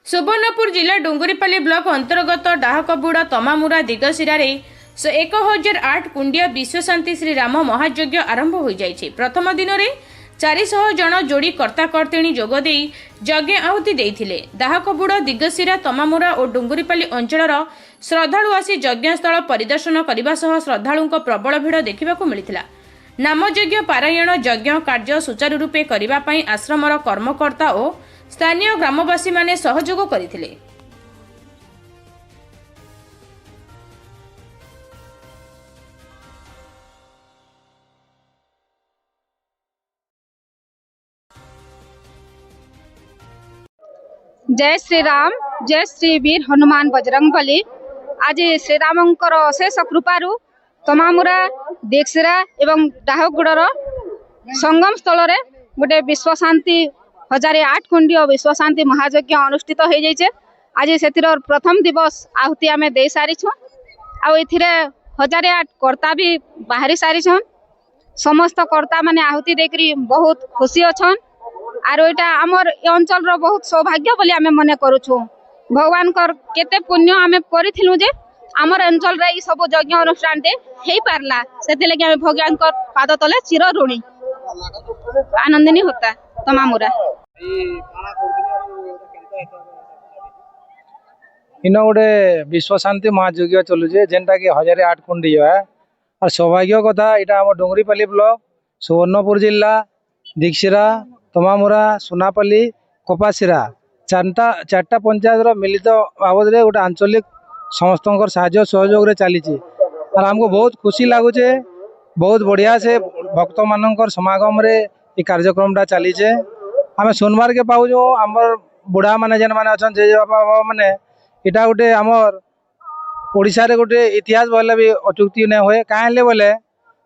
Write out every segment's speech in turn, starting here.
सुवर्णपुर जिला डुंगरीपाली ब्लॉक अंतर्गत डाहकबुड़ा तमामुरा दिगसिरारे 1008 कुंडिया विश्वशांति श्री राम महायज्ञ आरंभ हो जाइछि। प्रथम दिन में 400 जन जोड़ी कर्ताकर्तिणी जोगदे यज्ञ आहुति देइथिले। दाहकबुड़ा दिगसिरा तमामुरा और डुंगरीपाली अंचलर श्रद्धालु आसी यज्ञस्थल परिदर्शन करने सह श्रद्धालुंक प्रबल भिड़ देखा मिलता। नामयज्ञ पारायण यज्ञ कार्य सुचारू रूपे करने पई आश्रमर कर्मकर्ता और स्थानीय ग्रामवासी माने सहयोग करथिले। जय श्री राम, जय श्री वीर हनुमान बजरंगबली। आज श्री रामंकर अशेष कृपारू तमामुरा दिगसिरा एवं डाहकबुड़ार संगम स्थल रे गोटे विश्व शांति 1008 कुंडी विश्वशांति महायज्ञ अनुष्ठित हो जाइए। आज से प्रथम दिवस आहुति आम दे सारी आथिरे 1008 कर्ता भी बाहरी सारी समस्त कर्ता माने आहुति देकरी बहुत खुशी अच्छा। आर एटा आमर अंचल बहुत सौभाग्य बोली आम मन करुछु। भगवान केते पुण्य आम करूँ जे आमर अंचल रे सब यज्ञ अनुष्ठान हो पारला। से आम भगवान पाद तले चिर ऋणी। आनंदिनी होता तमामुरा इन गोटे विश्व शांति महायज्ञ चलुचे जेनटा कि 1008 कुंडी है। और सौभाग्य कथा यहाँ डुंगरीपाली ब्लॉक सुवर्णपुर जिला दिगसिरा तमामुरा सुनापल्ली कपासिरा चार्टा पंचायत मिलित बाबद गोटे आंचलिक समस्त साहाय्य सहयोग चली। और आमको बहुत खुशी लगुचे। बहुत बढ़िया से भक्त मान समागम रे ये कार्यक्रमटा चलीचे। आम सुनबार के पाऊ आमर बुढ़ा माने जेन माने अच्छा जे बाबा माने इटा गोटे आमर ओडिशा रे गोटे इतिहास बोले भी अचुक्ति नहीं हुए। कहीं बोले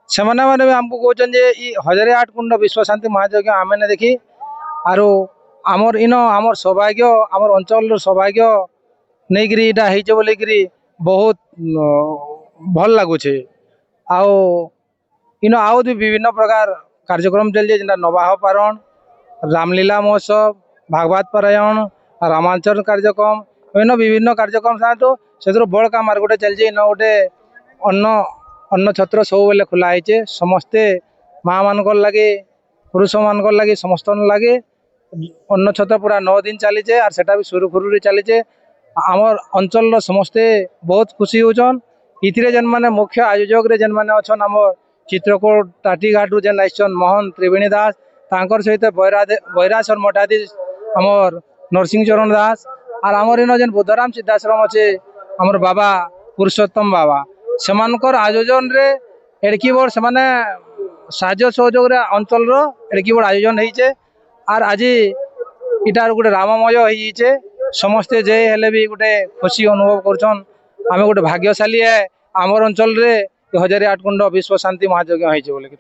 से मैंने भी आमको कहते जे 1008 कुंड विश्व शांति महायज्ञ आम ने देखी। आरो आमर इन आमर सौभाग्य आमर अंचल सौभाग्य नहीं करी इटा हेचे बोले करी बहुत भल लगुचे। आओ इन आउ भी विभिन्न प्रकार कार्यक्रम चलजे जेनटा नवाह पारण रामलीला महोत्सव भागवत पारायण रामांचल कार्यक्रम विभिन्न कार्यक्रम से बड़ काम आर गोटे चलजे। इन गोटे अन्न छत्र सब बेले खोला है। समस्ते माँ मान लगे पुरुष मान लगे समस्त लगे अन्न छत्र पूरा 9 दिन चलीचे। और सेटा भी सुरुखुरु चलीचे। आमर अंचल समस्ते बहुत खुशी होचन। इथिरे जेन माने मुख्य आयोजक रे जेन माने अछन आमर चित्रकूट टाटीघाटू जेन आइछन मोहन त्रिवेणी दास तांकर सहित बैरासर मठाधीश आमर नरसिंह चरण दास और आमर इन जेन बुद्धराम सिद्धाश्रम अच्छे आमर बाबा पुरुषोत्तम बाबा सेमानकर आयोजन रे एड़की बड़ से माने साहाय्य सहयोग रे अंचल रो एड़की बड़ आयोजन होइचे। और आज इटार गोटे राममय होइचे। समस्ते जे हेले भी गोटे खुशी अनुभव करछन। आमे गोटे भाग्यशाली है आमर अंचल रे 1008 कुंड विश्व शांति महायज्ञ होइचे बोले कि।